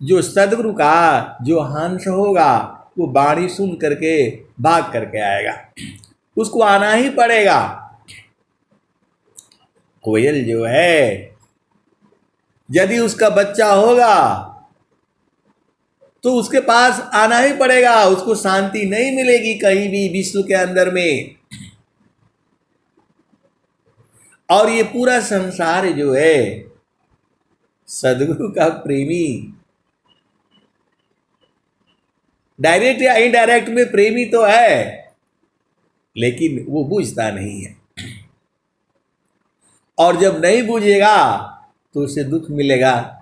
जो सदगुरु का जो हंस होगा वो बाणी सुन करके भाग करके आएगा, उसको आना ही पड़ेगा। कोयल जो है यदि उसका बच्चा होगा तो उसके पास आना ही पड़ेगा, उसको शांति नहीं मिलेगी कहीं भी विश्व के अंदर में। और ये पूरा संसार जो है सदगुरु का प्रेमी, डायरेक्ट या इनडायरेक्ट में प्रेमी तो है, लेकिन वो बूझता नहीं है। और जब नहीं बूझेगा तो उसे दुख मिलेगा।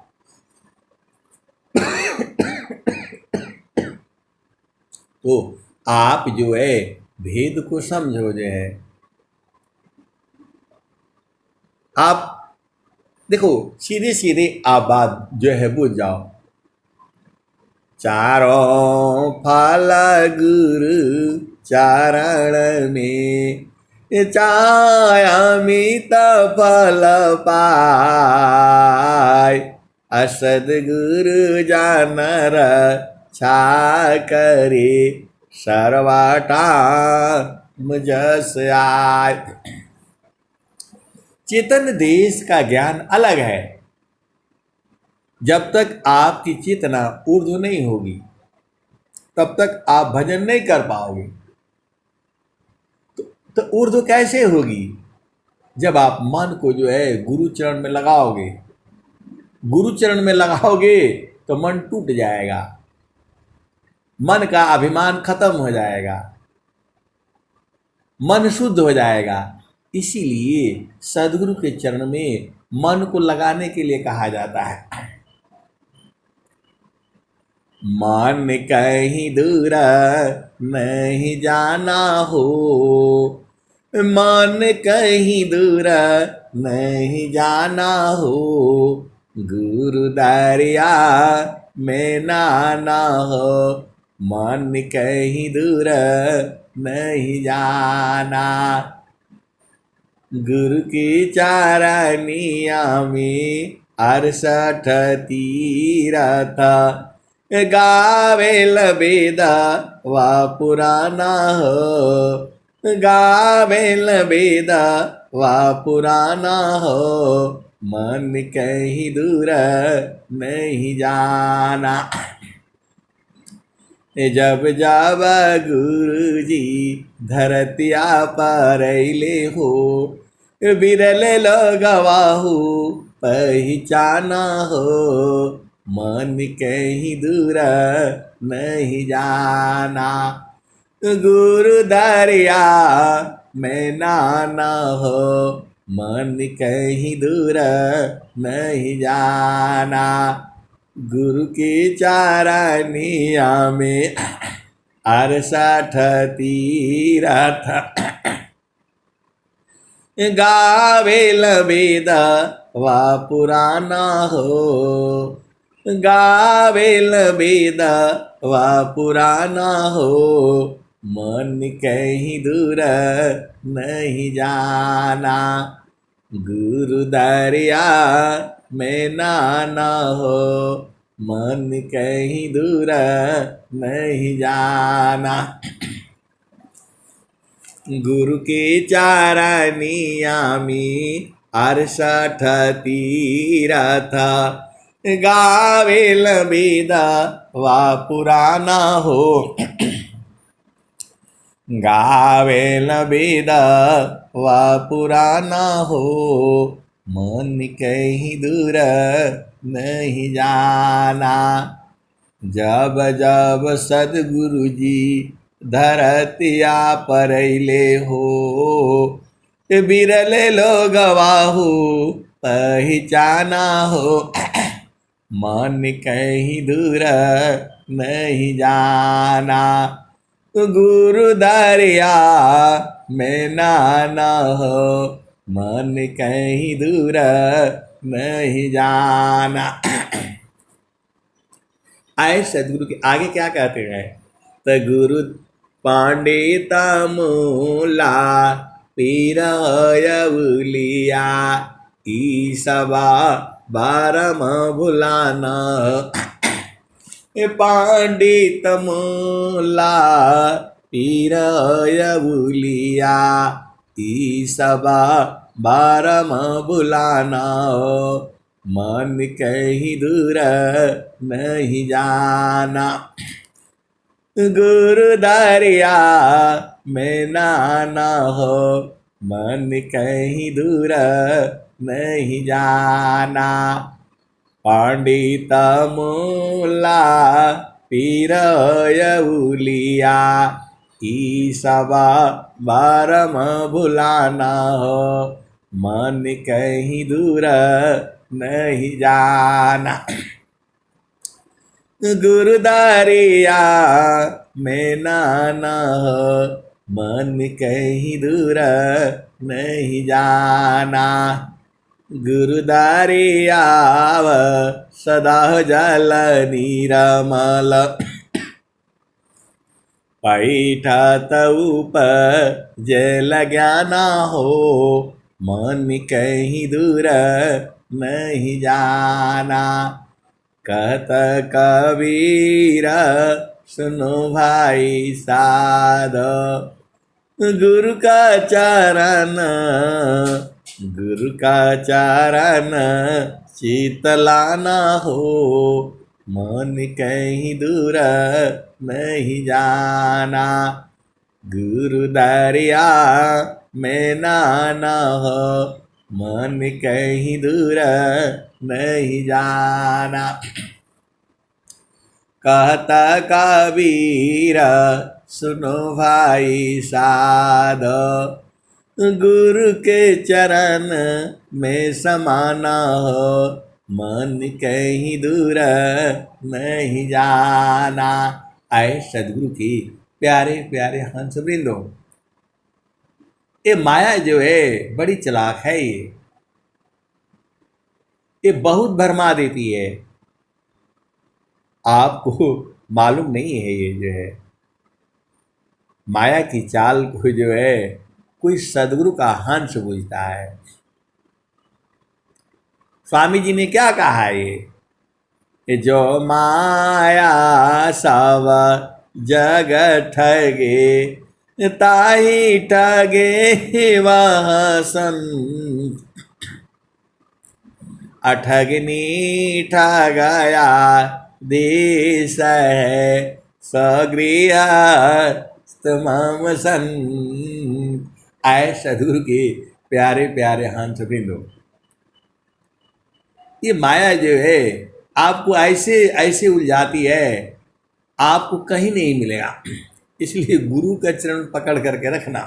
तो आप जो है भेद को समझो। जो है आप देखो, सीधे सीधे आप बात जो है बुझ जाओ। चारों फल गुरु चरण में चायामित फल पाय, असद गुरु जानर छा करे सर्वाटा मुझस आय। चेतन देश का ज्ञान अलग है। जब तक आपकी चेतना ऊर्ध्व नहीं होगी तब तक आप भजन नहीं कर पाओगे। तो ऊर्ध्व कैसे होगी? जब आप मन को जो है गुरु चरण में लगाओगे। गुरु चरण में लगाओगे तो मन टूट जाएगा, मन का अभिमान खत्म हो जाएगा, मन शुद्ध हो जाएगा। इसीलिए सदगुरु के चरण में मन को लगाने के लिए कहा जाता है। मन कहीं दूर नहीं जाना हो, मन कहीं दूर नहीं जाना हो, गुरु दरिया में नाना हो, मन कहीं दूर नहीं जाना। गुरु की चारनिया में 68 तीरथ गावे लबेदा वा पुराना हो, गावे लबेदा वा पुराना हो, मन कहीं दूर नहीं जाना। जब जब गुरु जी धरतिया पर अइले हो, बिरल लगवाहू पहचाना हो, मन कहीं दूर नहीं जाना। गुरु दरिया में नाना हो, मन कहीं दूर नहीं जाना। गुरु की चारनिया में 68 तीरथ गावे लबेदा वा पुराना हो, गावे लबेदा वा पुराना हो, मन कहीं दूर नहीं जाना। गुरु दरिया में नाना हो, मन कहीं दूर नहीं जाना। गुरु के चारनिया में 68 तीरथ गावे लबेदा वा पुराना हो, गावे लबेदा वा पुराना हो, मन कहीं दूर नहीं जाना। जब जब सदगुरु जी धरतिया पर अइले हो, बिरले लोग वाहू पहचाना हो। मन कहीं दूर नहीं जाना, गुरु दरिया में नाना हो। मन कहीं दूर नहीं जाना। आए सदगुरु के आगे क्या कहते हैं? तो गुरु पंडित मूला पीर उलिया, ई सबा बारम भुलाना। पंडित मूला पीर उलिया, ई सबा बारम भुलाना। मन कहीं दूर नहीं जाना, गुरु दरिया में नाना हो। मन कहीं दूर नहीं जाना, पंडित मूला पीर उलिया, ई सबा बारम भुलाना हो। मन कहीं दूर नहीं जाना, गुरु दरिया में नाना हो। मन कहीं दूर नहीं जाना, गुरु दरिया सदा जल निरमल, पैठत उपजल ज्ञाना हो। मन कहीं दूर नहीं जाना, कहत कबीर सुनो भाई साध, गुरु का चरण गुरु का चरण शीतलाना हो। मन कहीं दूर नहीं जाना, गुरु दरिया में नाना हो। मन कहीं दूर नहीं जाना, कहता कबीर सुनो भाई साध, गुरु के चरण में समाना हो। मन कहीं दूर नहीं जाना। आए सदगुरु की प्यारे प्यारे हंस वृंदो, ये माया जो है बड़ी चालाक है। ये बहुत भरमा देती है, आपको मालूम नहीं है। ये जो है माया की चाल को जो है कोई सदगुरु का हंस बुझता है। स्वामी जी ने क्या कहा है? ये जो माया सब जग ठगे, ताही ठगे वह संत, अठगनी ठगया देश है, सगृह तमाम सन। आए सदगुरु के प्यारे प्यारे हंस वृंदो, ये माया जो है आपको ऐसे ऐसे उलझाती है, आपको कहीं नहीं मिलेगा। इसलिए गुरु का चरण पकड़ करके रखना,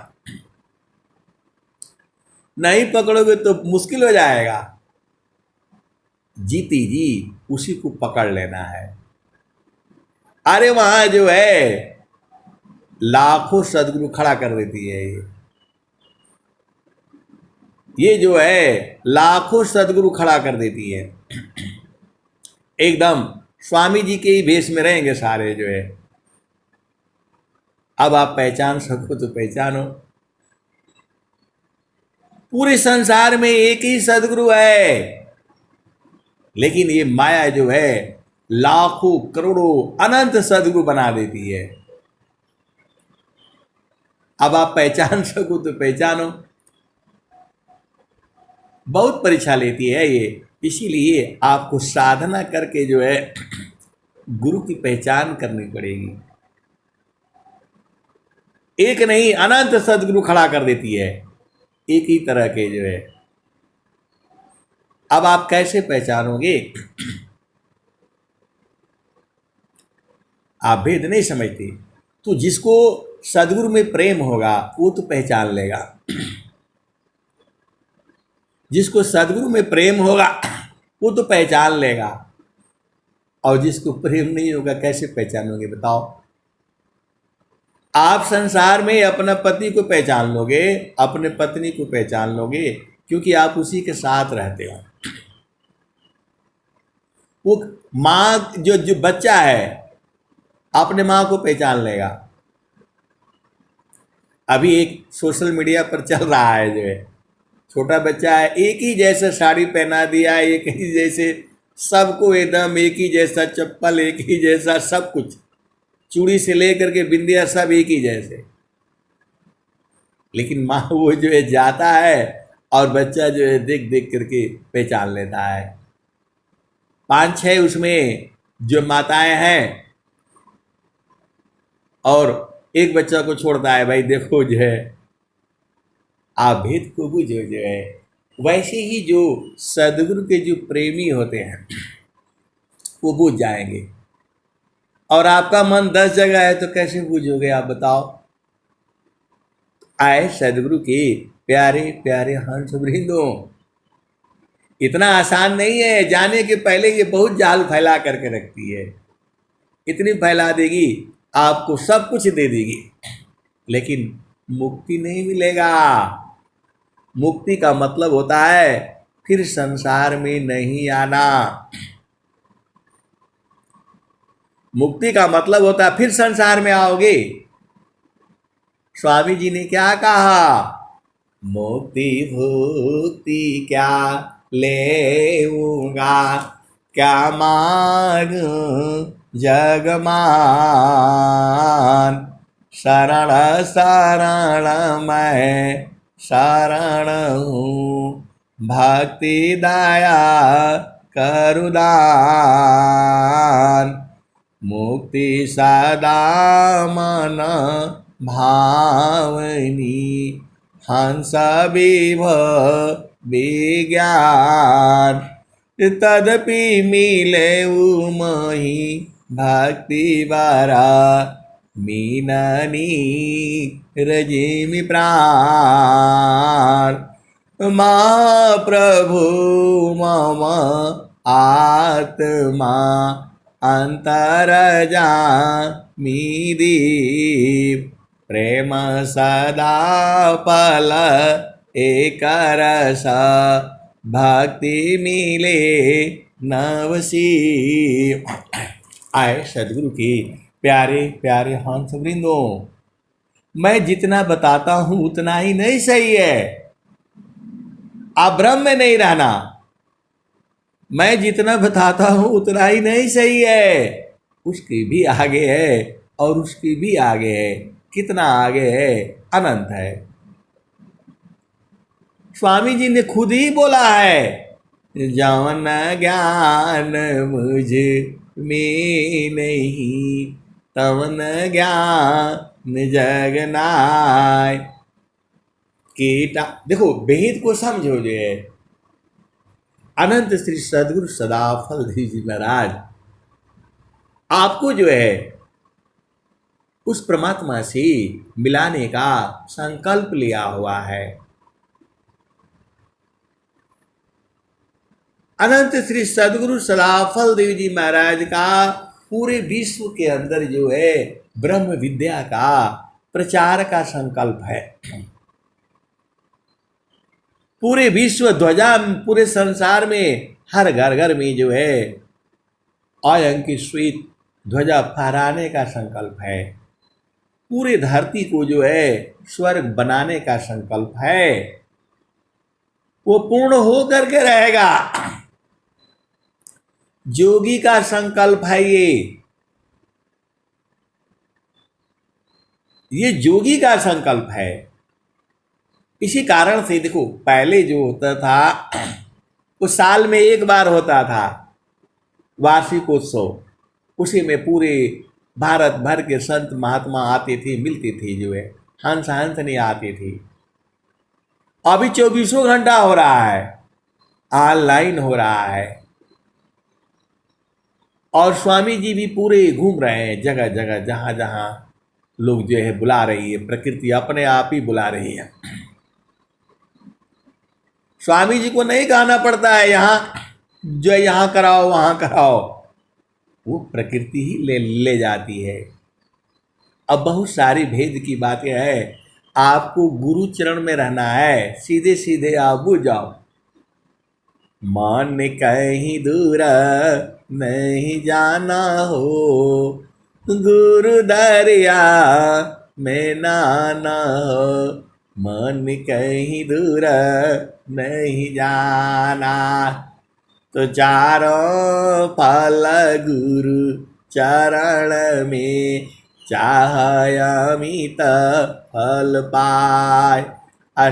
नहीं पकड़ोगे तो मुश्किल हो जाएगा। जीती जी उसी को पकड़ लेना है। अरे वहां जो है लाखों सदगुरु खड़ा कर देती है। ये जो है लाखों सदगुरु खड़ा कर देती है। एकदम स्वामी जी के ही भेष में रहेंगे सारे जो है। अब आप पहचान सको तो पहचानो, पूरे संसार में एक ही सदगुरु है, लेकिन ये माया जो है लाखों करोड़ों अनंत सदगुरु बना देती है। अब आप पहचान सको तो पहचानो, बहुत परीक्षा लेती है ये। इसीलिए आपको साधना करके जो है गुरु की पहचान करनी पड़ेगी। एक नहीं अनंत सदगुरु खड़ा कर देती है, एक ही तरह के जो है। अब आप कैसे पहचानोगे? आप भेद नहीं समझते। तो जिसको सदगुरु में प्रेम होगा वो तो पहचान लेगा। जिसको सदगुरु में प्रेम होगा वो तो पहचान लेगा, और जिसको प्रेम नहीं होगा कैसे पहचानोगे बताओ? आप संसार में अपना पति को पहचान लोगे, अपने पत्नी को पहचान लोगे, क्योंकि आप उसी के साथ रहते हो। वो माँ जो बच्चा है अपने माँ को पहचान लेगा। अभी एक सोशल मीडिया पर चल रहा है, जो है छोटा बच्चा है, एक ही जैसा साड़ी पहना दिया, एक ही जैसे सबको, एकदम एक ही जैसा चप्पल, एक ही जैसा सब कुछ, चूड़ी से लेकर के बिंदिया सब एक ही जैसे। लेकिन माँ वो जो है जाता है और बच्चा जो है देख देख करके पहचान लेता है। 5-6 उसमें जो माताएं हैं, और एक बच्चा को छोड़ता है, भाई देखो जो है आप भेद को बुझो जो है। वैसे ही जो सदगुरु के जो प्रेमी होते हैं वो बुझ जाएंगे। और आपका मन 10 जगह है तो कैसे बुझोगे आप बताओ? आए सदगुरु के प्यारे प्यारे हंस वृंदों, इतना आसान नहीं है। जाने के पहले ये बहुत जाल फैला करके रखती है, इतनी फैला देगी आपको सब कुछ दे देगी, लेकिन मुक्ति नहीं मिलेगा। मुक्ति का मतलब होता है फिर संसार में नहीं आना। मुक्ति का मतलब होता है फिर संसार में आओगे। स्वामी जी ने क्या कहा? मुक्ति भुक्ति क्या लेऊंगा, क्या मांग जगमान, शरण शरण मैं शरण हूँ, भक्ति दया करुदान, मुक्ति सदा मन भावनी, हंस विभ विज्ञान, तदपि मिले उमहि भक्ति बारा, मीननी रजिमि प्राण, माँ प्रभु मम आत्मा अंतरजामी दीप, प्रेम सदा पल एक रस, भक्ति मिले नवसी। आए सदगुरु के प्यारे प्यारे हंस वृंदों, मैं जितना बताता हूं उतना ही नहीं सही है। आप ब्रह्म में नहीं रहना। मैं जितना बताता हूं उतना ही नहीं सही है, उसके भी आगे है और उसके भी आगे है। कितना आगे है? अनंत है। स्वामी जी ने खुद ही बोला है, जवन ज्ञान मुझ में नहीं, तवन ज्ञान जग नाय। कीटा देखो, भेद को समझो। जो है अनंत श्री सदगुरु सदाफल जी महाराज आपको जो है उस परमात्मा से मिलाने का संकल्प लिया हुआ है। अनंत श्री सदगुरु सदाफल देव जी महाराज का पूरे विश्व के अंदर जो है ब्रह्म विद्या का प्रचार का संकल्प है। पूरे विश्व ध्वजा, पूरे संसार में हर घर घर में जो है अयंकित श्वेत ध्वजा फहराने का संकल्प है। पूरे धरती को जो है स्वर्ग बनाने का संकल्प है। वो पूर्ण हो करके रहेगा। जोगी का संकल्प है ये जोगी का संकल्प है। इसी कारण से देखो, पहले जो होता था वो साल में एक बार होता था वार्षिकोत्सव। उसी में पूरे भारत भर के संत महात्मा आते थे, मिलते थे। जो है हंस नहीं आते थे। अभी 24 घंटा हो रहा है। ऑनलाइन हो रहा है और स्वामी जी भी पूरे घूम रहे हैं जगह जगह, जहाँ जहाँ लोग जो है बुला रही है, प्रकृति अपने आप ही बुला रही है। स्वामी जी को नहीं कहना पड़ता है यहाँ जो यहाँ कराओ वहाँ कराओ, वो प्रकृति ही ले जाती है। अब बहुत सारी भेद की बातें हैं, आपको गुरु चरण में रहना है, सीधे सीधे आप बुझ जाओ। मान कहीं दूर नहीं जाना हो, गुरु दरिया में नाना हो, मन कहीं दूर नहीं जाना। तो चारों फल गुरु चरण में, चाहे अमित फल पाए,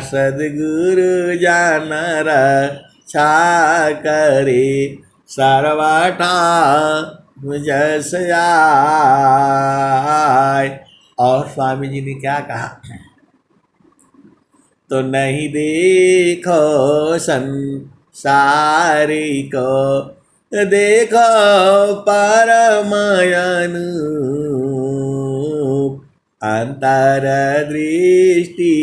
सद्गुरु जन रक्षा करे, सर्वथा जस आए। और स्वामी जी ने क्या कहा, तो नहीं देखो संसारी को, देखो परमयनु, अंतर दृष्टि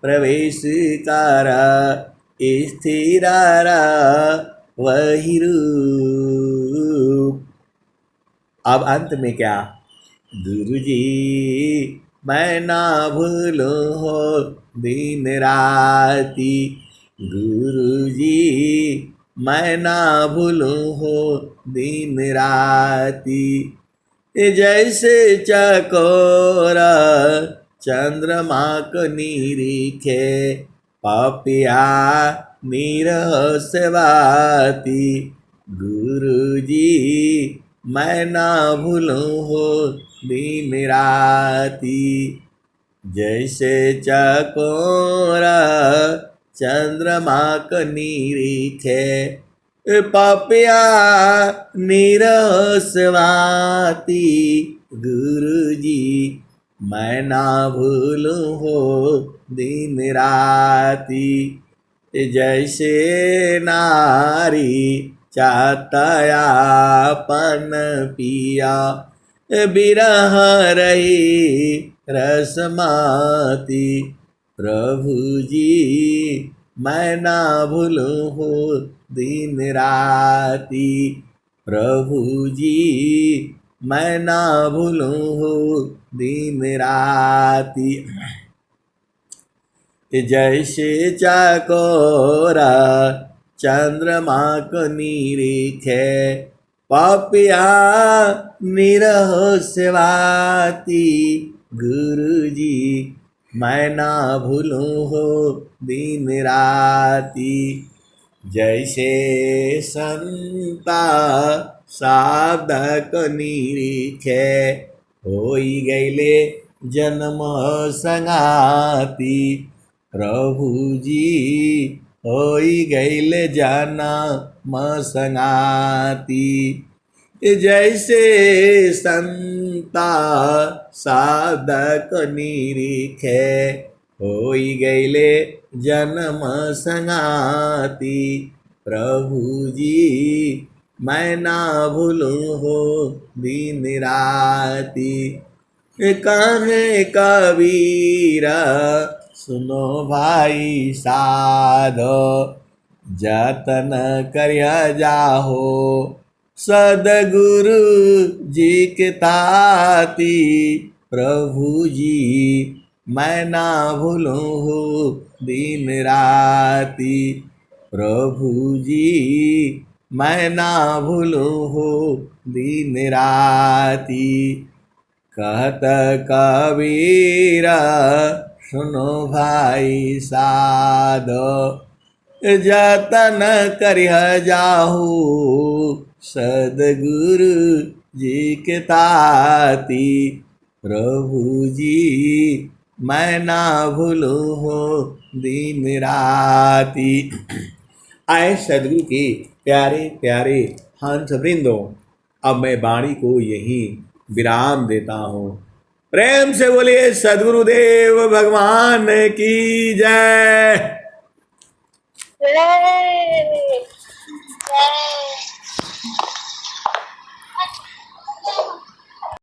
प्रवेश कर, स्थिर वही रूप। अब अंत में क्या, गुरु जी मैं ना भूलूं हो दिन राती, गुरु जी मैं ना भूलूं हो दिन राती। जैसे चकोरा चंद्रमा को निरीखे, पापिया निरह से बाती, गुरु जी मैं ना भूलूं हो दिन राती। जैसे चकोरा चंद्रमा को निरीखे, पापिया निरह से बाती, गुरु जी मैं ना भूलूं हो दिन राती। जैसे नारी चाहतायापन पिया, बिरह रही रसमाती, प्रभु जी मैं ना भूलूं हो दिन राती, प्रभु जी मैं ना भूलूं हो दिन राती। जैसे चकोरा चंद्रमा को निरीखे, पापिया निरह से बाती, गुरु जी मैं ना भूलूं हो दिन राती। जैसे संता साधक निरीखे, होई गईले जन्म संगाती, प्रभु जी होई गईले जन्म संगाती। जैसे संता साधक निरीखे, होई गईले जन्म संगाती, प्रभु जी मैं ना भूलूं हो दिन राती। कहे कबीरा सुनो भाई साधो, जतन करिया जाहो, सदगुरु जी के ताती, प्रभु जी मैं ना भूलूं हो दिन राती, प्रभु जी मैं ना भूलूं हो दिन राती। कहत कबीरा सुनो भाई साधो, जतन करिह जाहू, सदगुरु जी के ताती, प्रभु जी मैं ना भूलूं हो दिन राती। आए सदगुरु के प्यारे प्यारे हंस वृंदों, अब मैं वाणी को यही विराम देता हूँ। प्रेम से बोलिए सदगुरुदेव भगवान की जय। जय जय